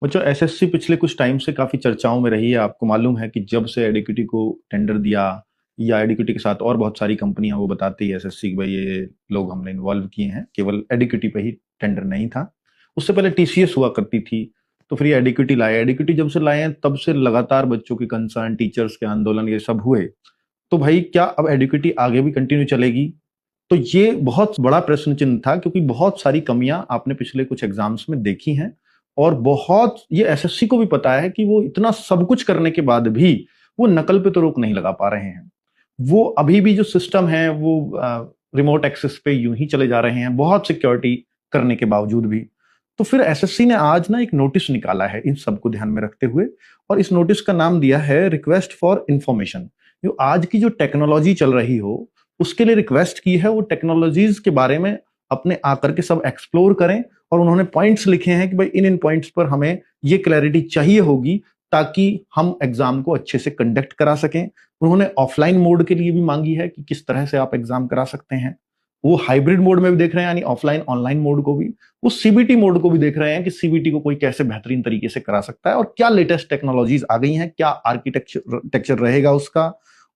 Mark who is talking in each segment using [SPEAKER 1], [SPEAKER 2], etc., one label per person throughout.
[SPEAKER 1] बच्चों एसएससी पिछले कुछ टाइम से काफी चर्चाओं में रही है। आपको मालूम है कि जब से एडिक्विटी को टेंडर दिया या एडिक्विटी के साथ और बहुत सारी कंपनियां वो बताती है एसएससी कि भाई ये लोग हमने इन्वॉल्व किए हैं, केवल एडिक्विटी पे ही टेंडर नहीं था। उससे पहले टीसीएस हुआ करती थी, तो फिर ये एडिक्विटी लाए। एडिक्विटी जब से लाए हैं तब से लगातार बच्चों की कंसर्न, टीचर्स के आंदोलन, ये सब हुए। तो भाई क्या अब एडिक्विटी आगे भी कंटिन्यू चलेगी? तो ये बहुत बड़ा प्रश्न चिन्ह था, क्योंकि बहुत सारी कमियां आपने पिछले कुछ एग्जाम्स में देखी हैं। और बहुत ये एसएससी को भी पता है कि वो इतना सब कुछ करने के बाद भी वो नकल पे तो रोक नहीं लगा पा रहे हैं। वो अभी भी जो सिस्टम है वो रिमोट एक्सेस पे यूं ही चले जा रहे हैं, बहुत सिक्योरिटी करने के बावजूद भी। तो फिर एसएससी ने आज ना एक नोटिस निकाला है इन सबको ध्यान में रखते हुए, और इस नोटिस का नाम दिया है रिक्वेस्ट फॉर इंफॉर्मेशन। जो आज की जो टेक्नोलॉजी चल रही हो उसके लिए रिक्वेस्ट की है, वो टेक्नोलॉजीज के बारे में अपने आकर के सब एक्सप्लोर करें। और उन्होंने पॉइंट्स लिखे हैं कि भाई इन इन पॉइंट्स पर हमें ये क्लैरिटी चाहिए होगी ताकि हम एग्जाम को अच्छे से कंडक्ट करा सकें। उन्होंने ऑफलाइन मोड के लिए भी मांगी है कि किस तरह से आप एग्जाम करा सकते हैं। वो हाइब्रिड मोड में भी देख रहे हैं, यानी ऑफलाइन ऑनलाइन मोड को भी। वो सीबीटी मोड को भी देख रहे हैं कि सीबीटी को कोई कैसे बेहतरीन तरीके से करा सकता है, और क्या लेटेस्ट टेक्नोलॉजीज आ गई हैं, क्या आर्किटेक्चर रहेगा उसका,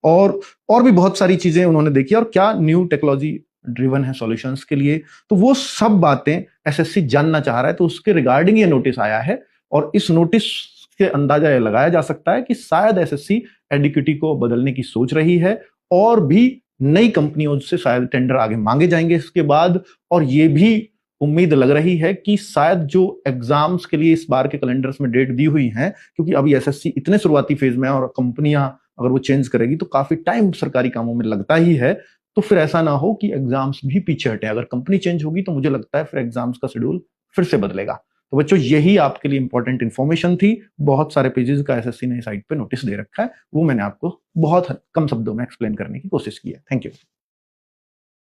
[SPEAKER 1] और भी बहुत सारी चीजें उन्होंने देखी, और क्या न्यू टेक्नोलॉजी ड्रिवन है सॉल्यूशंस के लिए। तो वो सब बातें एसएससी जानना चाह रहा है, तो उसके रिगार्डिंग ये नोटिस आया है। और इस नोटिस के अंदाजा ये लगाया जा सकता है कि शायद एसएससी एडिक्विटी को बदलने की सोच रही है, और भी नई कंपनियों से शायद टेंडर आगे मांगे जाएंगे इसके बाद। और ये भी उम्मीद लग रही है कि शायद जो एग्जाम्स के लिए इस बार के कैलेंडर्स में डेट दी हुई है, क्योंकि अभी एसएससी इतने शुरुआती फेज में है और कंपनियां अगर वो चेंज करेगी तो काफी टाइम सरकारी कामों में लगता ही है। तो फिर ऐसा ना हो कि एग्जाम्स भी पीछे हटे। अगर कंपनी चेंज होगी तो मुझे लगता है फिर एग्जाम्स का शेड्यूल फिर से बदलेगा। तो बच्चों यही आपके लिए इंपॉर्टेंट इंफॉर्मेशन थी। बहुत सारे पेजेस का एसएससी ने साइट पे नोटिस दे रखा है, वो मैंने आपको बहुत कम शब्दों में एक्सप्लेन करने की कोशिश की है। Thank you.